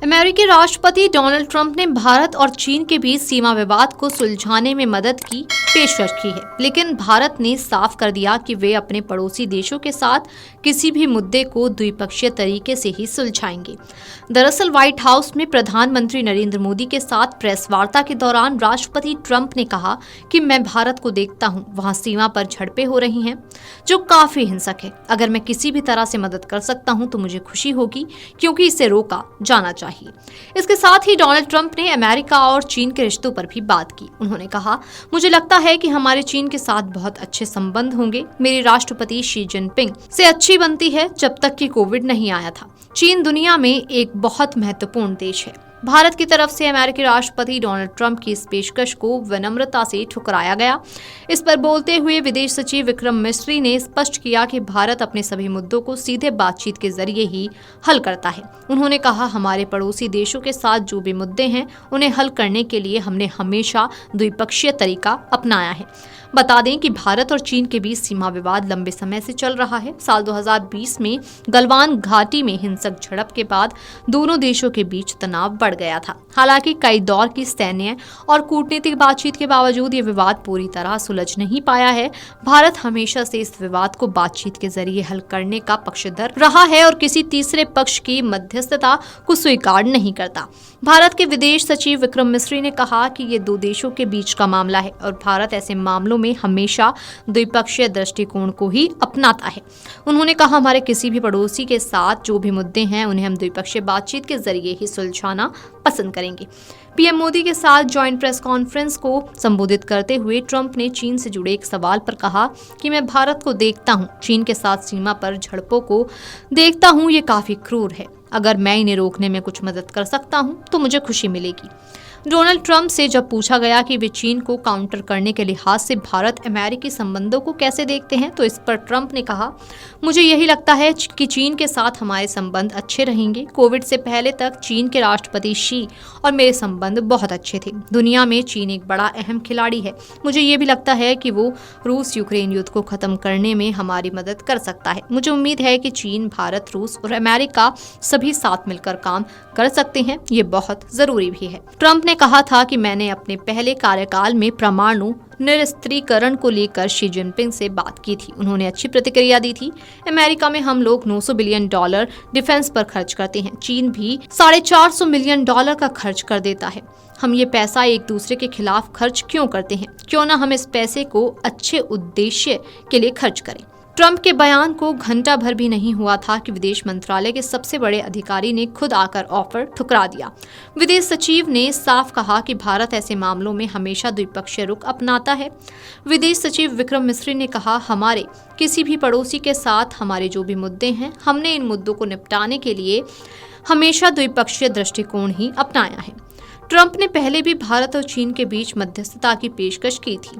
अमेरिकी राष्ट्रपति Donald Trump ने भारत और चीन के बीच सीमा विवाद को सुलझाने में मदद की पेशकश की है, लेकिन भारत ने साफ कर दिया कि वे अपने पड़ोसी देशों के साथ किसी भी मुद्दे को द्विपक्षीय तरीके से ही सुलझाएंगे। दरअसल व्हाइट हाउस में प्रधानमंत्री नरेंद्र मोदी के साथ प्रेस वार्ता के दौरान राष्ट्रपति ट्रंप ने कहा कि मैं भारत को देखता हूं, वहां सीमा पर झड़पें हो रही हैं जो काफी हिंसक है। अगर मैं किसी भी तरह से मदद कर सकता हूं तो मुझे खुशी होगी, क्योंकि इसे रोका जाना चाहिए। इसके साथ ही डोनाल्ड ट्रंप ने अमेरिका और चीन के रिश्तों पर भी बात की। उन्होंने कहा, मुझे लगता है कि हमारे चीन के साथ बहुत अच्छे संबंध होंगे। मेरी राष्ट्रपति शी जिनपिंग से अच्छी बनती है जब तक कि कोविड नहीं आया था। चीन दुनिया में एक बहुत महत्वपूर्ण देश है। भारत की तरफ से अमेरिकी राष्ट्रपति डोनाल्ड ट्रंप की इस पेशकश को विनम्रता से ठुकराया गया। इस पर बोलते हुए विदेश सचिव विक्रम मिस्री ने स्पष्ट किया कि भारत अपने सभी मुद्दों को सीधे बातचीत के जरिए ही हल करता है। उन्होंने कहा, हमारे पड़ोसी देशों के साथ जो भी मुद्दे हैं उन्हें हल करने के लिए हमने हमेशा द्विपक्षीय तरीका अपनाया है। बता दें कि भारत और चीन के बीच सीमा विवाद लंबे समय से चल रहा है। साल 2020 में गलवान घाटी में हिंसक झड़प के बाद दोनों देशों के बीच तनाव बढ़ गया था। हालांकि कई दौर की सैन्य और कूटनीतिक बातचीत के बावजूद ये विवाद पूरी तरह सुलझ नहीं पाया है। भारत हमेशा से इस विवाद को बातचीत के जरिए हल करने का पक्षधर रहा है और किसी तीसरे पक्ष की मध्यस्थता को स्वीकार नहीं करता। भारत के विदेश सचिव विक्रम मिस्री ने कहा कि ये दो देशों के बीच का मामला है और भारत ऐसे मामलों में हमेशा द्विपक्षीय दृष्टिकोण को ही अपनाता है। उन्होंने कहा, हमारे किसी भी पड़ोसी के साथ जो भी मुद्दे हैं उन्हें हम द्विपक्षीय बातचीत के जरिए ही सुलझाना पसंद करेंगे। पीएम मोदी के साथ जॉइंट प्रेस कॉन्फ्रेंस को संबोधित करते हुए ट्रंप ने चीन से जुड़े एक सवाल पर कहा कि मैं भारत को देखता हूं, चीन के साथ सीमा पर झड़पों को देखता हूं, ये काफी क्रूर है। अगर मैं इन्हें रोकने में कुछ मदद कर सकता हूं तो मुझे खुशी मिलेगी। डोनाल्ड ट्रंप से जब पूछा गया कि वे चीन को काउंटर करने के लिहाज से भारत अमेरिकी संबंधों को कैसे देखते हैं, तो इस पर ट्रंप ने कहा, मुझे यही लगता है कि चीन के साथ हमारे संबंध अच्छे रहेंगे। कोविड से पहले तक चीन के राष्ट्रपति शी और मेरे संबंध बहुत अच्छे थे। दुनिया में चीन एक बड़ा अहम खिलाड़ी है। मुझे ये भी लगता है कि वो रूस यूक्रेन युद्ध को खत्म करने में हमारी मदद कर सकता है। मुझे उम्मीद है कि चीन, भारत, रूस और अमेरिका सभी साथ मिलकर काम कर सकते हैं। ये बहुत जरूरी भी है। ट्रंप ने कहा था कि मैंने अपने पहले कार्यकाल में परमाणु निरस्त्रीकरण को लेकर शी जिनपिंग से बात की थी। उन्होंने अच्छी प्रतिक्रिया दी थी। अमेरिका में हम लोग $900 बिलियन डिफेंस पर खर्च करते हैं। चीन भी $450 मिलियन का खर्च कर देता है। हम ये पैसा एक दूसरे के खिलाफ खर्च क्यों करते हैं? क्यों ना हम इस पैसे को अच्छे उद्देश्य के लिए खर्च करें। ट्रंप के बयान को घंटा भर भी नहीं हुआ था कि विदेश मंत्रालय के सबसे बड़े अधिकारी ने खुद आकर ऑफर ठुकरा दिया। विदेश सचिव ने साफ कहा कि भारत ऐसे मामलों में हमेशा द्विपक्षीय रुख अपनाता है। विदेश सचिव विक्रम मिस्री ने कहा, हमारे किसी भी पड़ोसी के साथ हमारे जो भी मुद्दे हैं, हमने इन मुद्दों को निपटाने के लिए हमेशा द्विपक्षीय दृष्टिकोण ही अपनाया है। ट्रंप ने पहले भी भारत और चीन के बीच मध्यस्थता की पेशकश की थी।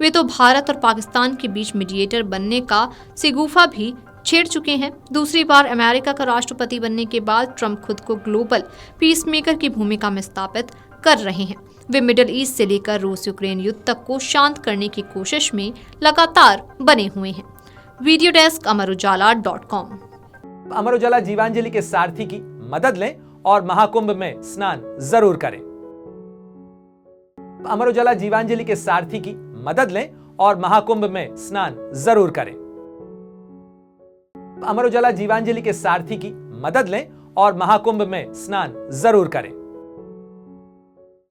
वे तो भारत और पाकिस्तान के बीच मीडिएटर बनने का सिगुफा भी छेड़ चुके हैं। दूसरी बार अमेरिका का राष्ट्रपति बनने के बाद ट्रंप खुद को ग्लोबल पीसमेकर की भूमिका में स्थापित कर रहे हैं। वे मिडिल ईस्ट से लेकर रूस यूक्रेन युद्ध तक को शांत करने की कोशिश में लगातार बने हुए हैं। Video desk amarujala.com। Amar Ujala Jeevanjali के सारथी की मदद लें और महाकुंभ में स्नान जरूर करें। अमर उजाला जीवांजलि के सारथी की मदद लें और महाकुंभ में स्नान जरूर करें। अमर उजाला जीवांजलि के सारथी की मदद लें और महाकुंभ में स्नान जरूर करें।